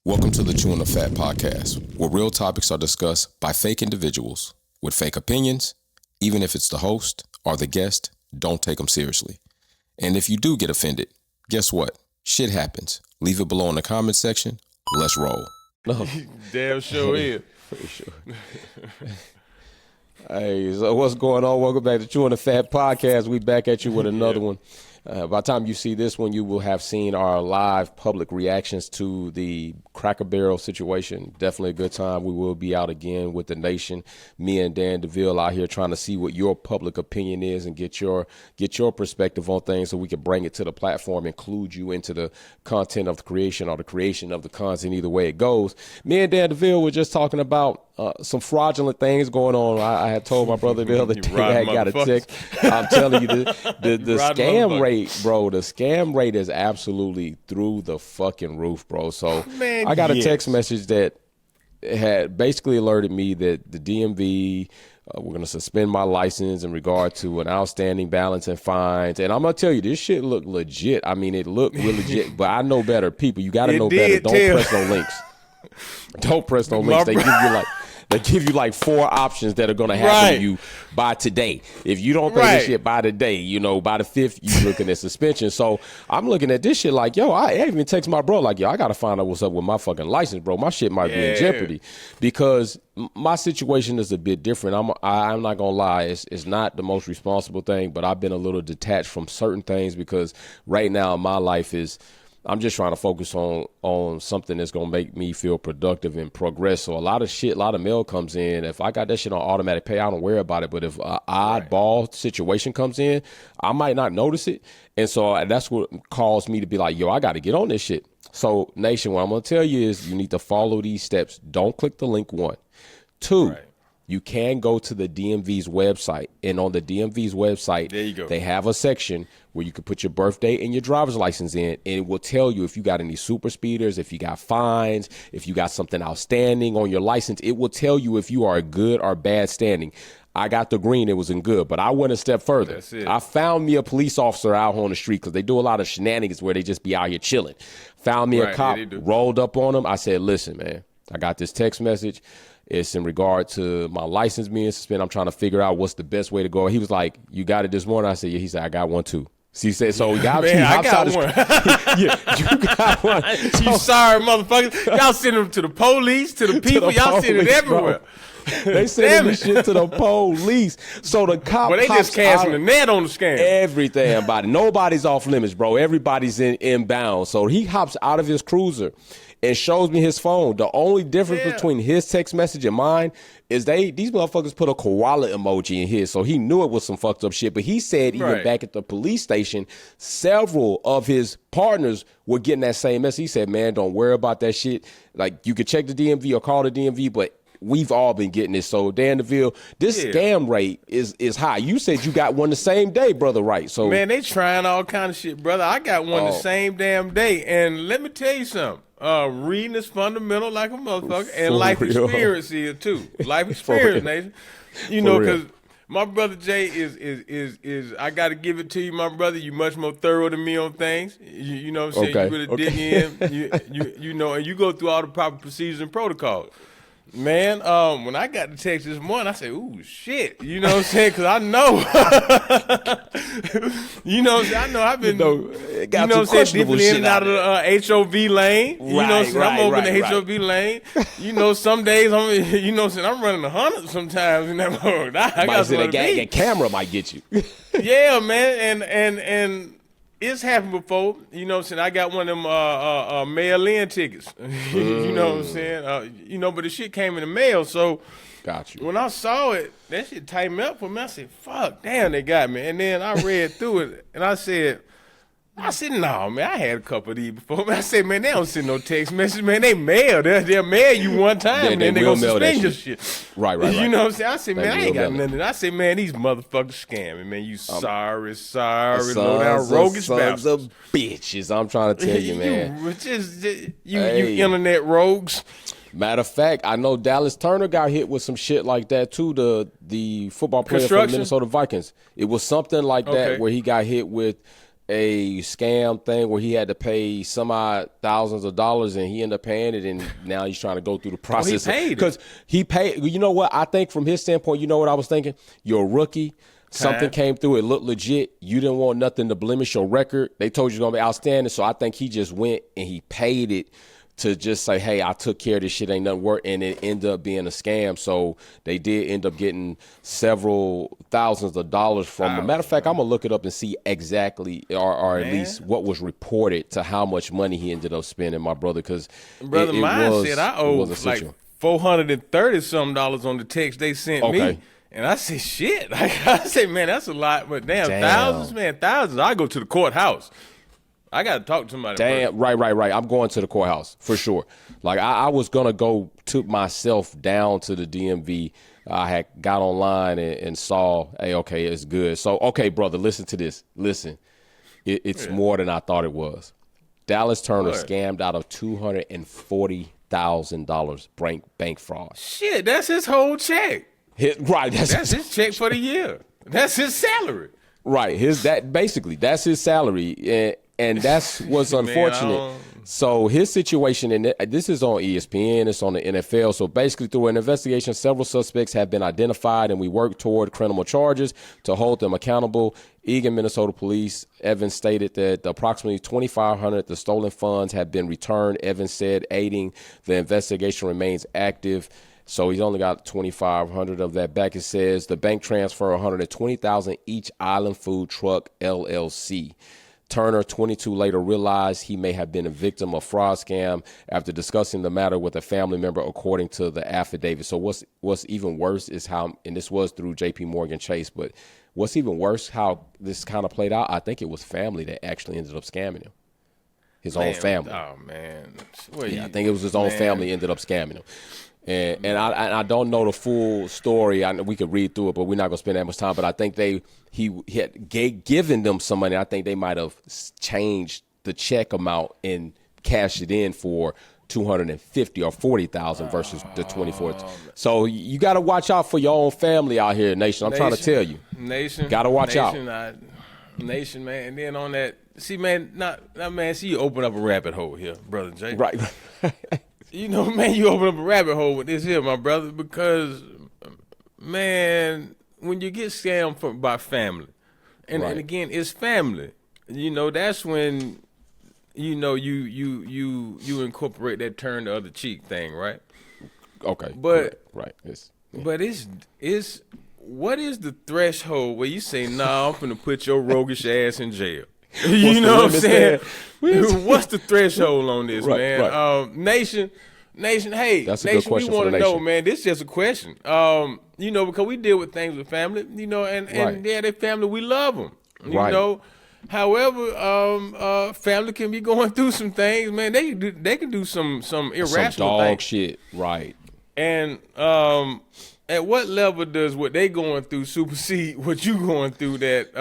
Welcome to the Chewn podcast, where real topics are discussed by fake individuals with fake opinions. Even if it's the host or the guest, don't take them seriously. And if you do get offended, guess what? Shit happens. Leave it below in the comment section. Let's roll. No. Damn sure is. For sure. Hey, so what's going on? Welcome back to Chewn podcast. We back at you with another one. By the time you see this one, you will have seen our live public reactions to the Cracker Barrel situation. Definitely a good time. We will be out again with the nation. Me and Dan DeVille out here trying to see what your public opinion is and get your perspective on things so we can bring it to the platform, include you into the content of the creation or the creation of the content, either way it goes. Me and Dan DeVille were just talking about some fraudulent things going on. I had told my brother the other day I got a text. I'm telling you, the scam rate, bro, the scam rate is absolutely through the fucking roof, bro. So Man, I got a text message that had basically alerted me that the DMV we're going to suspend my license in regard to an outstanding balance and fines. And I'm going to tell you, this shit looked legit. I mean, it looked real legit, but I know better. People, you got to know better. Don't press no links. Don't press no links. They give you like 4 options that are going to happen to you by today. If you don't pay this shit by today, by the 5th, you looking at suspension. So I'm looking at this shit like, I even text my bro like, I got to find out what's up with my fucking license, bro. My shit might be in jeopardy because my situation is a bit different. I'm not going to lie. It's not the most responsible thing, but I've been a little detached from certain things because right now my life is, I'm just trying to focus on something that's going to make me feel productive and progress. So a lot of mail comes in. If I got that shit on automatic pay, I don't worry about it. But if an oddball situation comes in, I might not notice it. And so that's what caused me to be like, I got to get on this shit. So, Nation, what I'm going to tell you is you need to follow these steps. Don't click the link 1. 2, you can go to the DMV's website. And on the DMV's website, there you go. They have a section where you can put your birthday and your driver's license in, and it will tell you if you got any super speeders, if you got fines, if you got something outstanding on your license. It will tell you if you are good or bad standing. I got the green, it was in good, but I went a step further. That's it. I found me a police officer out on the street because they do a lot of shenanigans where they just be out here chilling. Found me a cop, rolled up on him. I said, listen, man, I got this text message. It's in regard to my license being suspended. I'm trying to figure out what's the best way to go. He was like, you got it this morning? I said, yeah. He said, I got one too. So he said, so y'all man, I got one. Yeah, you got one. You sorry, motherfuckers. Y'all send them to the police, to the people. Y'all send it everywhere. They send this shit to the police. So the cop But they just casting the net on the scam. Everything about it. Nobody's off limits, bro. Everybody's inbound. So he hops out of his cruiser and shows me his phone. The only difference between his text message and mine is these motherfuckers put a koala emoji in his, so he knew it was some fucked up shit. But he said even back at the police station, several of his partners were getting that same message. He said, man, don't worry about that shit. Like, you could check the DMV or call the DMV, but we've all been getting this. So, Dan DeVille, this scam rate is high. You said you got one the same day, brother, right? So, man, they trying all kind of shit, brother. I got one the same damn day. And let me tell you something. Reading is fundamental like a motherfucker, and life experience is too. Life experience, Nathan. Because my brother Jay is I got to give it to you, my brother. You much more thorough than me on things. You know what I'm saying? You really dig in. You know, and you go through all the proper procedures and protocols. Man, when I got the text this morning, I said, ooh, shit. You know what I'm saying? Because I know. I know I've been, deeply in and out of the HOV lane. I'm over in the HOV lane. Some days, I'm running 100 sometimes in that mode. I got that camera might get you. Yeah, man. And it's happened before, I got one of them mail-in tickets. You know what I'm saying? But the shit came in the mail, so got you. When I saw it, that shit tightened me up for me. I said, fuck, damn, they got me. And then I read through it, and I said, no, man, I had a couple of these before. I said, man, they don't send no text message, man. They mail. They'll mail you one time, and then they gonna suspend your shit. Right. You know what I'm saying? I said, man, I ain't got nothing. I said, man, these motherfuckers scamming, man. You sorry, low down roguish sons of bitches. I'm trying to tell you, man. You internet rogues. Matter of fact, I know Dallas Turner got hit with some shit like that too. The football player for the Minnesota Vikings. It was something like that where he got hit with a scam thing where he had to pay some odd thousands of dollars and he ended up paying it, and now he's trying to go through the process. He paid it. Because he paid. You know what? I think from his standpoint, you know what I was thinking? You're a rookie. Something came through. It looked legit. You didn't want nothing to blemish your record. They told you you're going to be outstanding. So I think he just went and he paid it to just say, hey, I took care of this shit, ain't nothing worth, and it ended up being a scam. So they did end up getting several thousands of dollars from him. Matter of fact, I'm going to look it up and see exactly, or at least what was reported to how much money he ended up spending, my brother, because mine said I owe like $430-something on the text they sent me. And I said, shit. I said, man, that's a lot. But damn. Thousands. I go to the courthouse. I got to talk to somebody. Damn, right. I'm going to the courthouse for sure. Like I was gonna go took myself down to the DMV. I had got online and saw, hey, okay, it's good. So, okay, brother, listen to this. Listen, it's more than I thought it was. Dallas Turner scammed out of $240,000 bank fraud. Shit, that's his whole check. That's his check for the year. That's his salary. Right, that's his salary. And that's what's unfortunate. So his situation, and this is on ESPN, it's on the NFL. So basically, through an investigation, several suspects have been identified, and we work toward criminal charges to hold them accountable. Eagan, Minnesota police, Evans stated that approximately $2,500 of the stolen funds have been returned. Evans said aiding the investigation remains active. So he's only got $2,500 of that back. It says the bank transfer $120,000 each Island Food Truck LLC. Turner, 22, later realized he may have been a victim of fraud scam after discussing the matter with a family member, according to the affidavit. So what's even worse is how, and this was through J.P. Morgan Chase, but what's even worse, how this kind of played out, I think it was family that actually ended up scamming him. His own family. Oh, man. I think it was his own family ended up scamming him. And I don't know the full story. We could read through it, but we're not going to spend that much time. But I think he had given them some money. I think they might have changed the check amount and cashed it in for $250,000 or $40,000 versus the $24,000. So you got to watch out for your own family out here, Nation. I'm trying to tell you. Nation. Got to watch out. Nation, man. And then on that, see, man, see, you open up a rabbit hole here, Brother Jay. Right. You know, man, you open up a rabbit hole with this here, my brother, because, man, when you get scammed by family, and again, it's family, you know, that's when, you know, you incorporate that turn the other cheek thing, right? Okay. But right. But it's what is the threshold where you say, nah, I'm finna put your roguish ass in jail? You know what I'm saying? What's the threshold on this, man? Right. Nation, hey, that's a Nation, good question we want to know, know, man. This is just a question. You know, because we deal with things with family, you know, and yeah, they family, we love them. You know, however, family can be going through some things, man. They can do some irrational dog things. Shit, right? And at what level does what they going through supersede what you going through that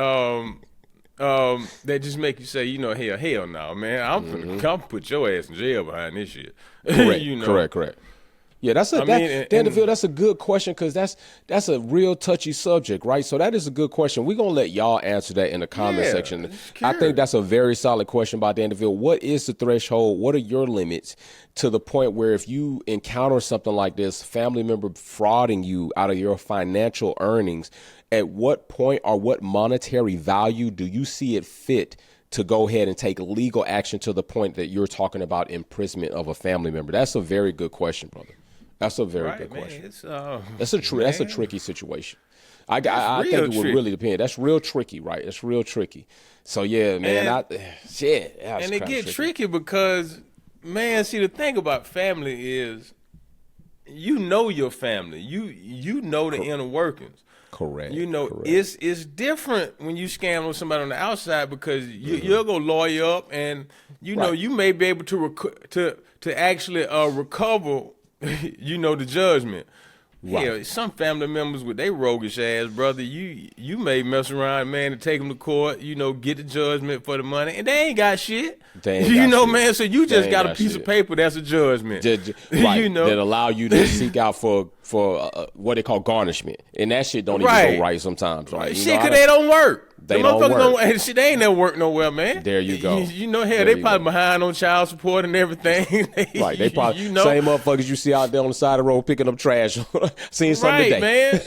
that just make you say, you know, hell no, man, I'm gonna put your ass in jail behind this shit. Correct. You know? Correct. Yeah, that's a good question, because that's a real touchy subject, right? So that is a good question. We're gonna let y'all answer that in the comment section. I think that's a very solid question by Danville. What is the threshold? What are your limits to the point where if you encounter something like this, family member frauding you out of your financial earnings, at what point or what monetary value do you see it fit to go ahead and take legal action to the point that you're talking about imprisonment of a family member? That's a very good question, brother. That's a very good question. That's a tricky situation. I think it would really depend. That's real tricky, right? That's real tricky. So yeah, man. And it gets tricky because, man, see, the thing about family is, you know your family. You know the inner workings. Correct. You know, it's different when you scam on somebody on the outside, because you'll go lawyer up, and you know you may be able to actually recover, you know, the judgment. Right. Yeah, some family members with their roguish ass, brother, you may mess around, man, and take them to court, you know, get the judgment for the money, and they ain't got shit. Man, so you just got a piece of paper that's a judgment. Right, you know, that allow you to seek out for what they call garnishment, and that shit don't even go right sometimes, right? Shit, because they don't work. They don't work. And shit, they ain't never worked nowhere, man. There you go. You know, hell, they probably behind on child support and everything. Right, they probably same motherfuckers you see out there on the side of the road picking up trash. Seen something today, man.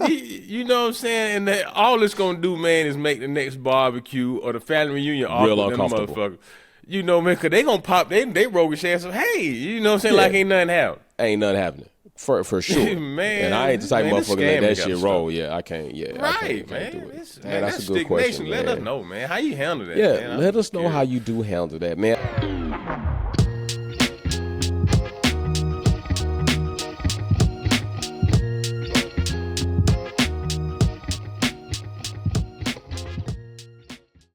You know what I'm saying? And all it's gonna do, man, is make the next barbecue or the family reunion real awkward. uncomfortable. Motherfucker. You know, man, because they gonna pop. They roguish ass. Hey, you know what I'm saying? Like ain't nothing happening. Ain't nothing happening. For sure, man. And I ain't the type of motherfucker let that shit roll. Yeah, I can't. Yeah, right, man. Man, that's a good question. Let us know, man. How you handle that? Yeah, man? let us know how you do handle that, man.